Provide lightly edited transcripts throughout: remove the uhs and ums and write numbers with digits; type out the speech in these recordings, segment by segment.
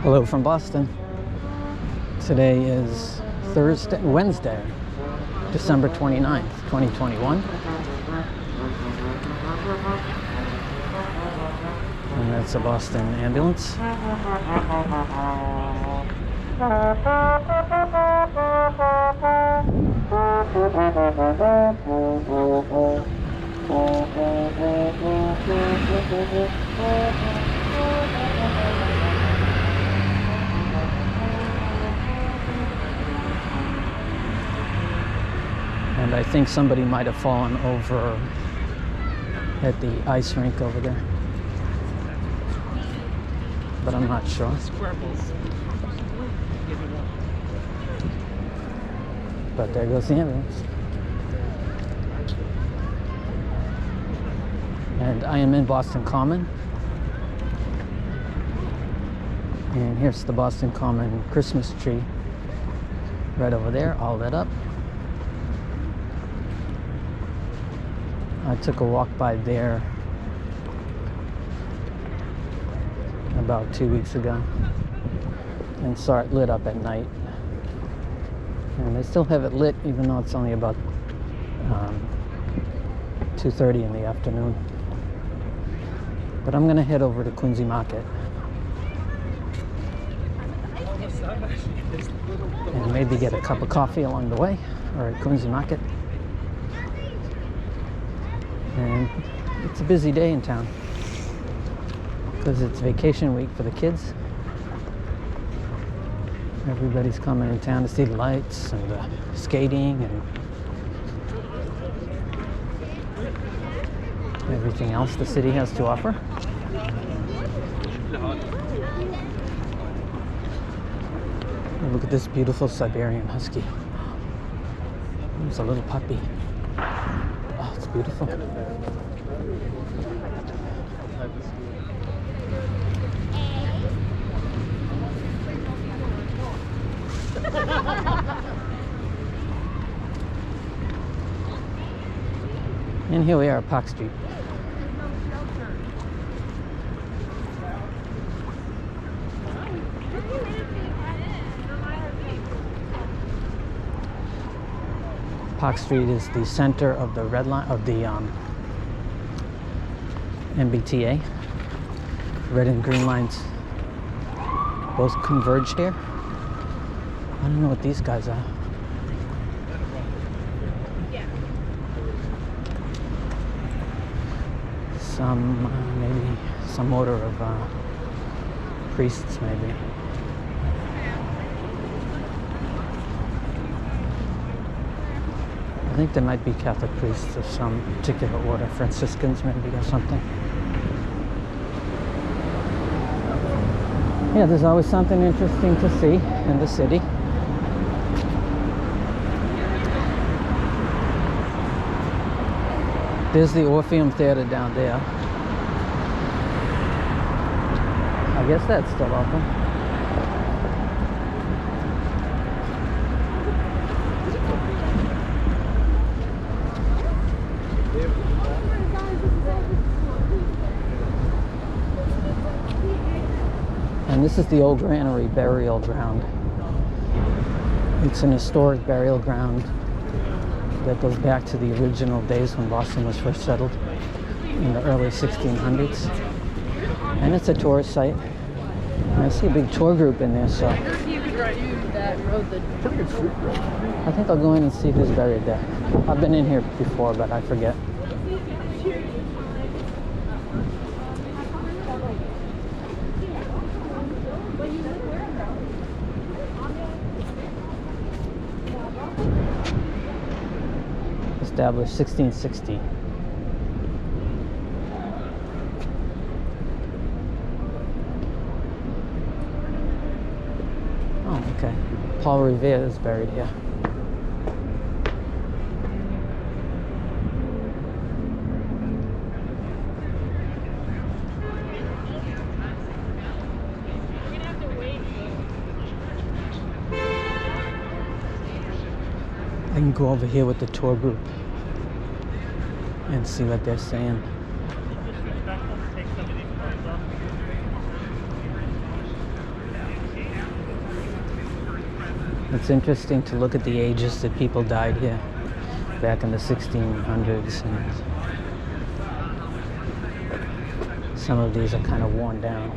Hello from Boston. Today is Wednesday, December 29th, 2021. And that's a Boston ambulance. And I think somebody might have fallen over at the ice rink over there, but I'm not sure. But there goes the ambulance. And I am in Boston Common. And here's the Boston Common Christmas tree right over there, all lit up. I took a walk by there about 2 weeks ago and saw it lit up at night. And they still have it lit even though it's only about 2:30 in the afternoon. But I'm gonna head over to Quincy Market and maybe get a cup of coffee along the way, or at Quincy Market. And it's a busy day in town because it's vacation week for the kids. Everybody's coming in town to see the lights and the skating and everything else the city has to offer. And look at this beautiful Siberian Husky. It's a little puppy. Oh, it's beautiful. And here we are at Park Street. Park Street is the center of the red line of the MBTA. Red and green lines both converge here. I don't know what these guys are. Maybe some order of priests, maybe. I think there might be Catholic priests of some particular order, Franciscans maybe or something. Yeah, there's always something interesting to see in the city. There's the Orpheum Theater down there. I guess that's still open. And this is the old granary burial ground. It's an historic burial ground that goes back to the original days when Boston was first settled in the early 1600s. And it's a tourist site. And I see a big tour group in there, so I think I'll go in and see who's buried there. I've been in here before, but I forget. Established 1660. Oh, okay. Paul Revere is buried here. I can go over here with the tour group and see what they're saying. It's interesting to look at the ages that people died here back in the 1600s, and some of these are kind of worn down.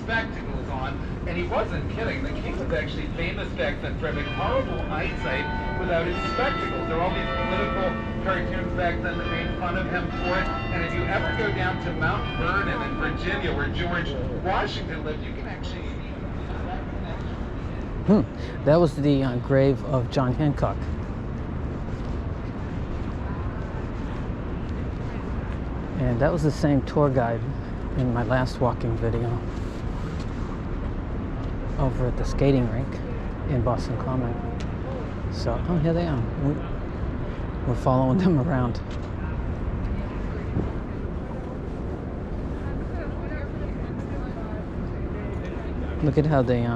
Spectacles on, and he wasn't kidding. The king was actually famous back then for having horrible eyesight without his spectacles. There were all these political cartoons back then that made fun of him for it. And if you ever go down to Mount Vernon in Virginia, where George Washington lived, you can actually... That was the grave of John Hancock. And that was the same tour guide in my last walking video over at the skating rink in Boston Common. So, oh, here they are. We're following them around. Look at how they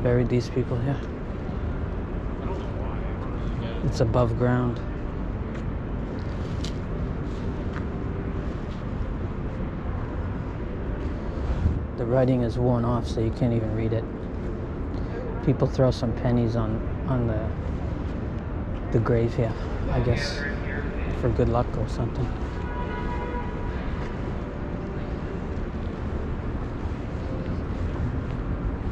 buried these people here. It's above ground. The writing is worn off, so you can't even read it. People throw some pennies on the grave here, I guess, for good luck or something.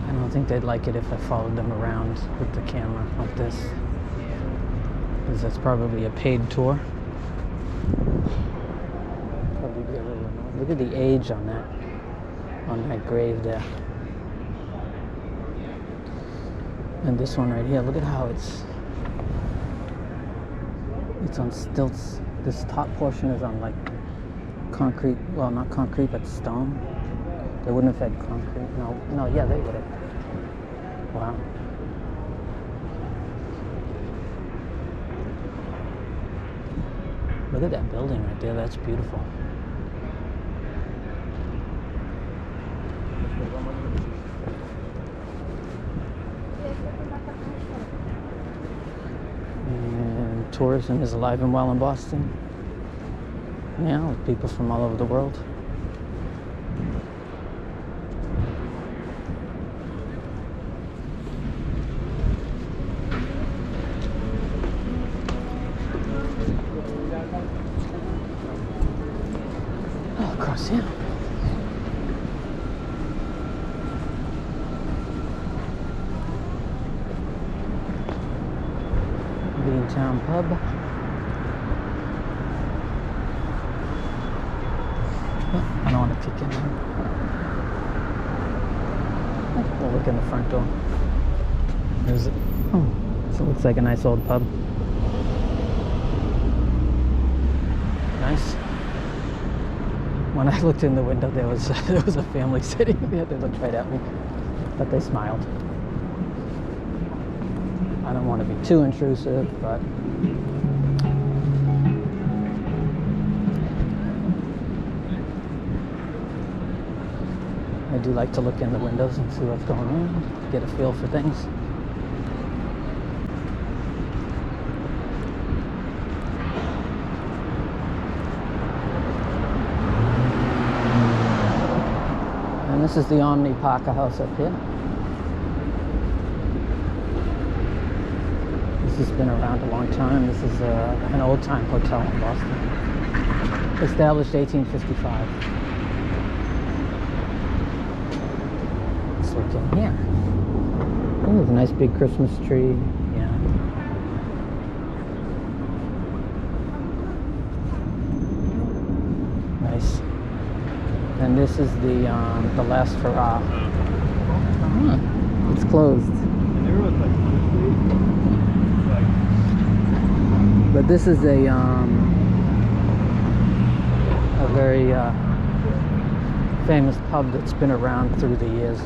I don't think they'd like it if I followed them around with the camera like this, because that's probably a paid tour. Probably be a little annoying. Look at the age on that grave there. And this one right here, look at how it's on stilts. This top portion is on like concrete, well, not concrete, but stone. They wouldn't have had concrete. No, yeah, they would have. Wow. Look at that building right there, that's beautiful. And tourism is alive and well in Boston. Yeah, with people from all over the world. Oh, across here. Town pub. Oh, I don't want to peek in there. We'll look in the front door. There's it. Oh, so it looks like a nice old pub. Nice. When I looked in the window, there was a family sitting there. They looked right at me, but they smiled. I don't want to be too intrusive, but I do like to look in the windows and see what's going on, get a feel for things. And this is the Omni Parker house up here. This has been around a long time. This is an old-time hotel in Boston. Established 1855. Let's look in here. Oh, there's a nice big Christmas tree. Yeah. Nice. And this is the last hurrah. It's closed. But this is a very famous pub that's been around through the years.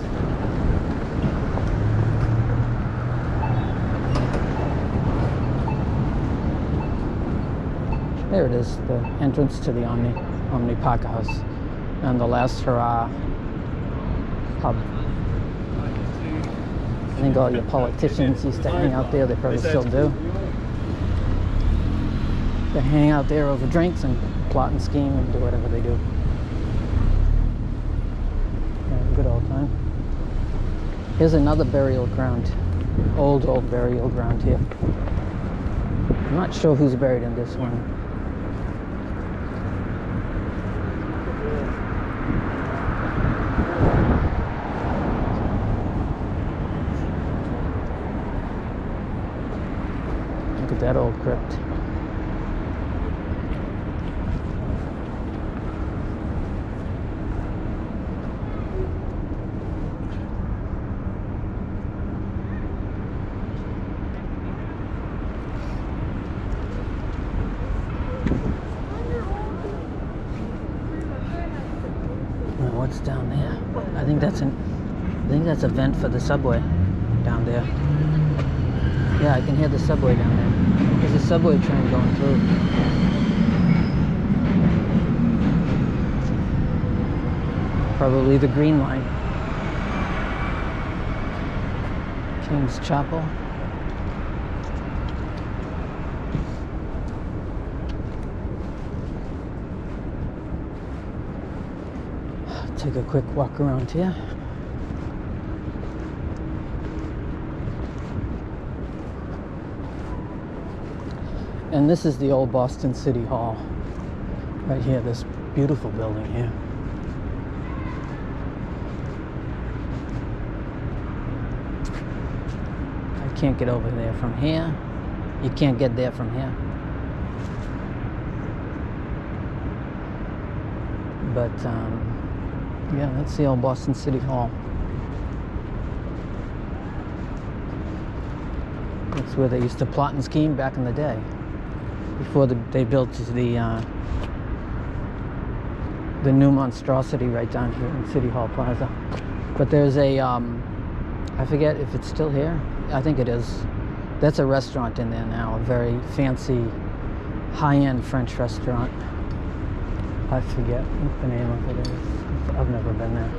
There it is, the entrance to the Omni Parker House. and the last hurrah pub. I think all your politicians used to hang out there. They probably still do. They hang out there over drinks and plot and scheme and do whatever they do. Yeah, good old time. Here's another burial ground. Old burial ground here. I'm not sure who's buried in this one. Look at that old crypt. What's down there? I think that's a vent for the subway down there. Yeah, I can hear the subway down there. There's a subway train going through. Probably the Green Line. King's Chapel. Take a quick walk around here. And this is the old Boston City Hall. Right here, this beautiful building here. I can't get over there from here. You can't get there from here. But, yeah, that's the old Boston City Hall. That's where they used to plot and scheme back in the day, before they built the new monstrosity right down here in City Hall Plaza. But there's a, I forget if it's still here. I think it is. That's a restaurant in there now, a very fancy, high-end French restaurant. I forget what the name of it is. I've never been there.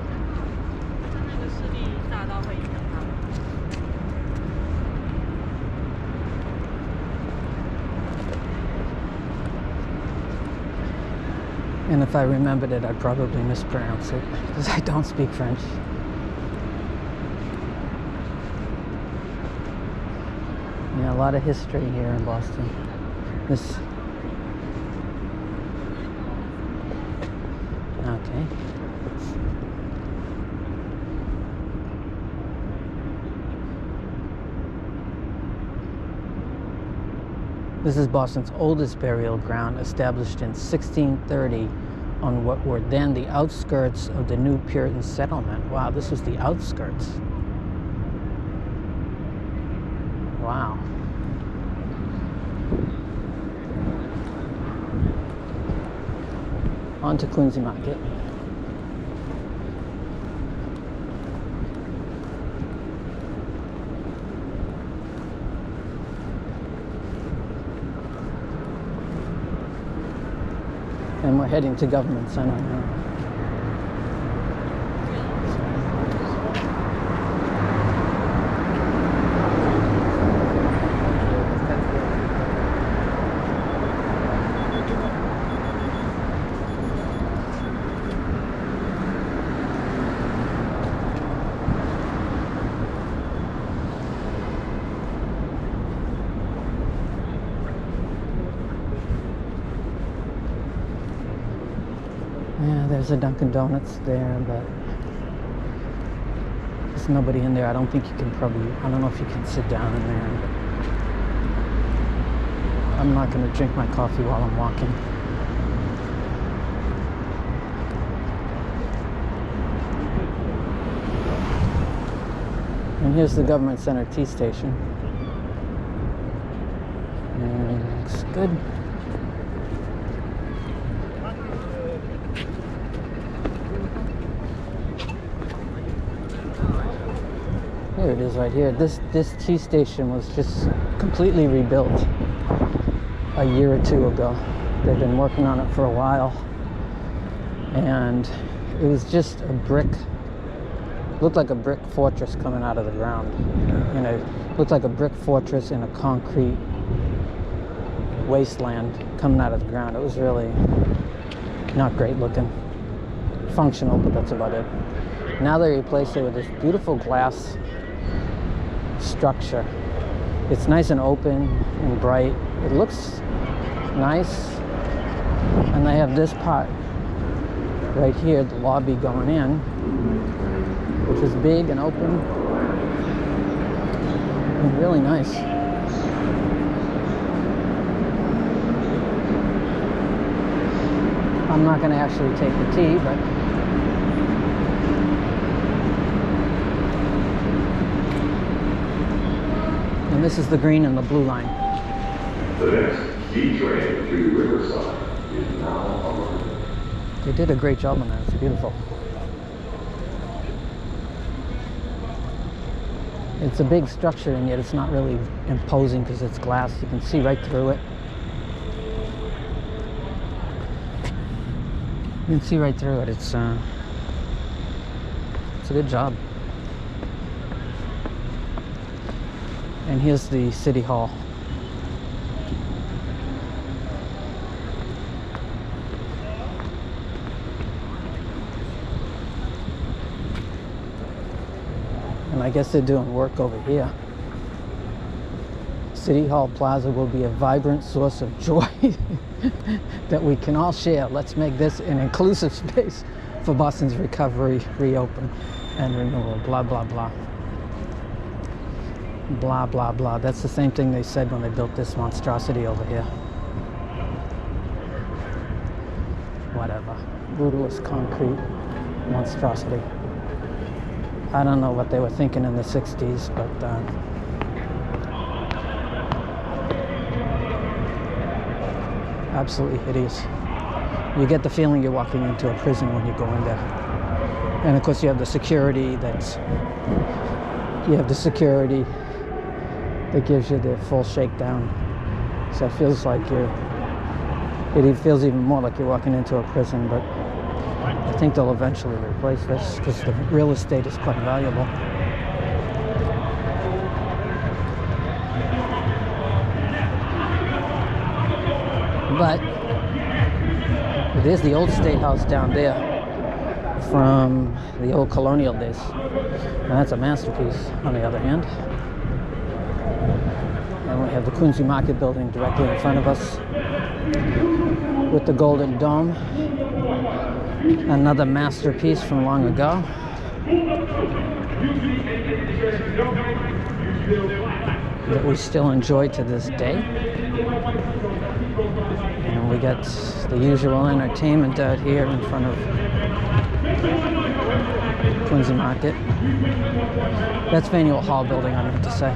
And if I remembered it, I'd probably mispronounce it, because I don't speak French. Yeah, a lot of history here in Boston. Okay. This is Boston's oldest burial ground, established in 1630 on what were then the outskirts of the new Puritan settlement. Wow, this was the outskirts. Wow. On to Quincy Market. And we're heading to Government Center now. Yeah, there's a Dunkin' Donuts there, but there's nobody in there. I don't think you can I don't know if you can sit down in there. But I'm not going to drink my coffee while I'm walking. And here's the Government Center T station. And it looks good. Here it is right here. This T station was just completely rebuilt a year or two ago. They've been working on it for a while. and it was just a brick, looked like a brick fortress coming out of the ground. You know, looked like a brick fortress in a concrete wasteland coming out of the ground. It was really not great looking. Functional, but that's about it. Now they replaced it with this beautiful glass structure. It's nice and open and bright. It looks nice. And they have this part right here, the lobby going in, which is big and open and really nice. I'm not going to actually take the tea, but and this is the green and the blue line. The next D train to Riverside is now arriving. They did a great job on that. It's beautiful. It's a big structure, and yet it's not really imposing because it's glass. You can see right through it. You can see right through it. It's a good job. And here's the City Hall. And I guess they're doing work over here. City Hall Plaza will be a vibrant source of joy that we can all share. Let's make this an inclusive space for Boston's recovery, reopen, and renewal. Blah, blah, blah. Blah, blah, blah. That's the same thing they said when they built this monstrosity over here. Whatever. Brutalist concrete monstrosity. I don't know what they were thinking in the 60s, but absolutely hideous. You get the feeling you're walking into a prison when you go in there. And of course you have the security that gives you the full shakedown. So it feels like it feels even more like you're walking into a prison, but I think they'll eventually replace this because the real estate is quite valuable. But there's the old State House down there from the old colonial days. And that's a masterpiece on the other hand. And we have the Quincy Market building directly in front of us with the Golden Dome. Another masterpiece from long ago. That we still enjoy to this day. And we got the usual entertainment out here in front of Quincy Market. That's Faneuil Hall building, I meant to say.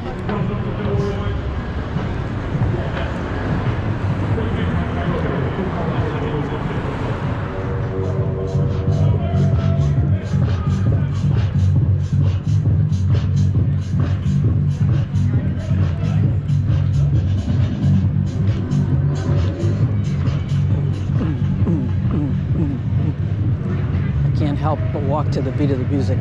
Help but walk to the beat of the music.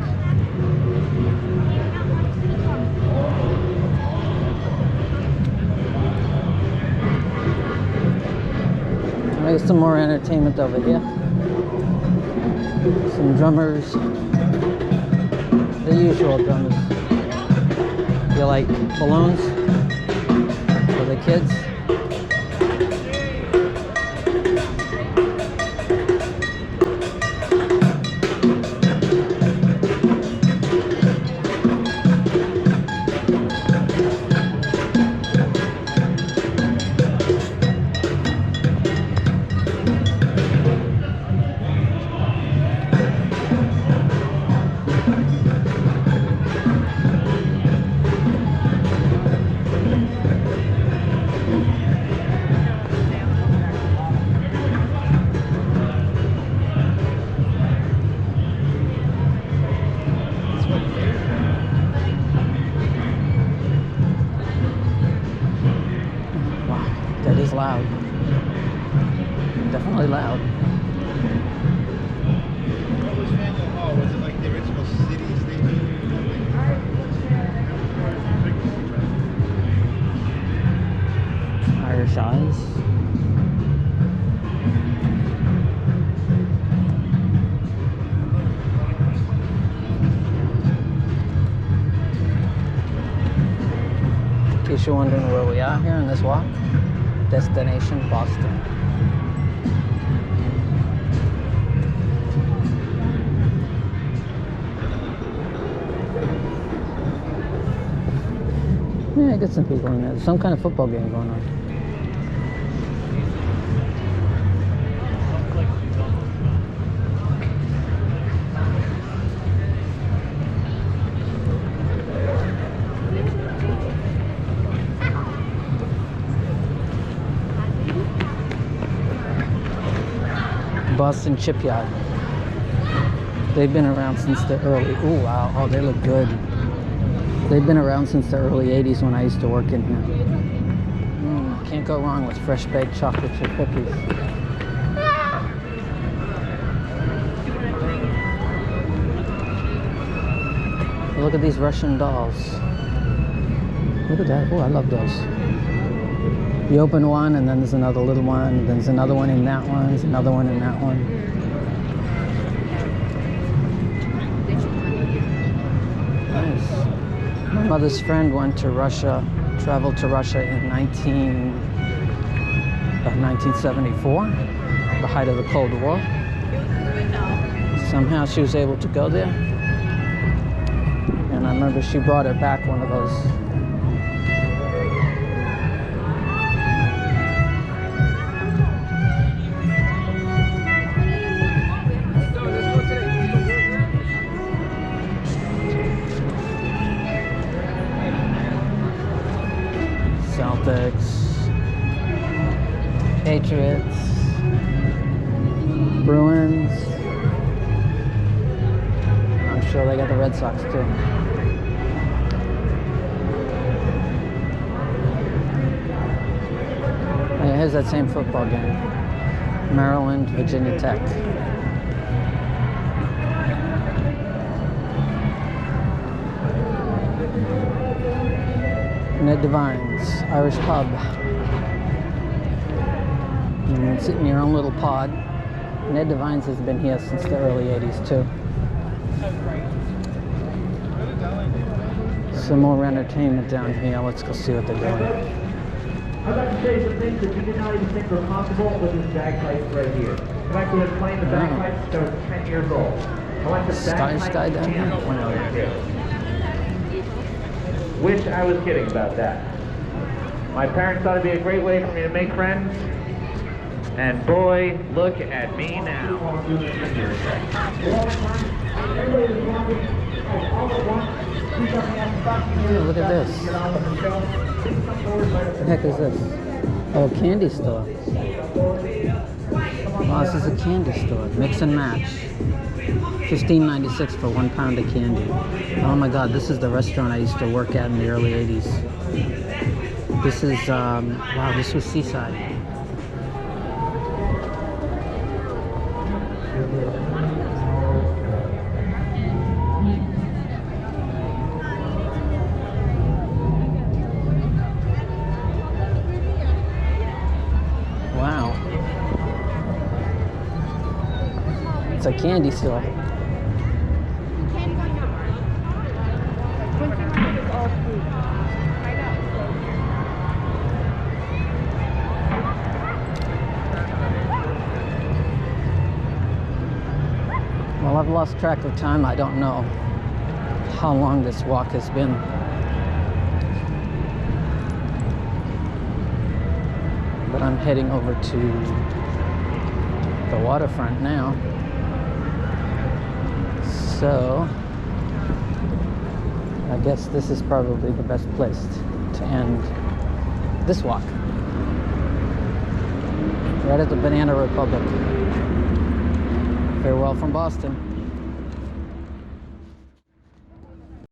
Maybe some more entertainment over here. Some drummers. The usual drummers. You like balloons for the kids? you're wondering where we are here in this walk, destination Boston. Yeah, get some people in there. There's some kind of football game going on. Boston Shipyard. They've been around since the early, oh wow, oh they look good. They've been around since the early 80s when I used to work in here. Can't go wrong with fresh baked chocolate chip cookies. Look at these Russian dolls. Look at that, oh I love those. You open one and then there's another little one, and then there's another one in that one, there's another one in that one. Nice. My mother's friend went to Russia, traveled to Russia in 1974, the height of the Cold War. Somehow she was able to go there. And I remember she brought her back one of those Celtics, Patriots, Bruins. I'm sure they got the Red Sox too. Yeah, here's that same football game. Maryland, Virginia Tech. Ned Devine's Irish Pub. You can sit in your own little pod. Ned Devine's has been here since the early 80s too. Some more entertainment down here. Let's go see what they're doing. I'd like to say some things that you did not even think were possible with this bagpipe right here. I've actually been playing the bagpipe since I was 10 years old. I went to bagpipe Sky down here? when I was a kid. Wish I was kidding about that. My parents thought it'd be a great way for me to make friends. And boy, look at me now. Look at this. What the heck is this? Oh, a candy store. Wow, this is a candy store. Mix and match. $15.96 for 1 pound of candy. Oh my god, this is the restaurant I used to work at in the early 80s. This is, wow, this was Seaside. Wow. It's a candy store. Quincy Market is all food. Right now. Well, I've lost track of time. I don't know how long this walk has been. But I'm heading over to the waterfront now. So I guess this is probably the best place to end this walk. Right at the Banana Republic. Farewell from Boston.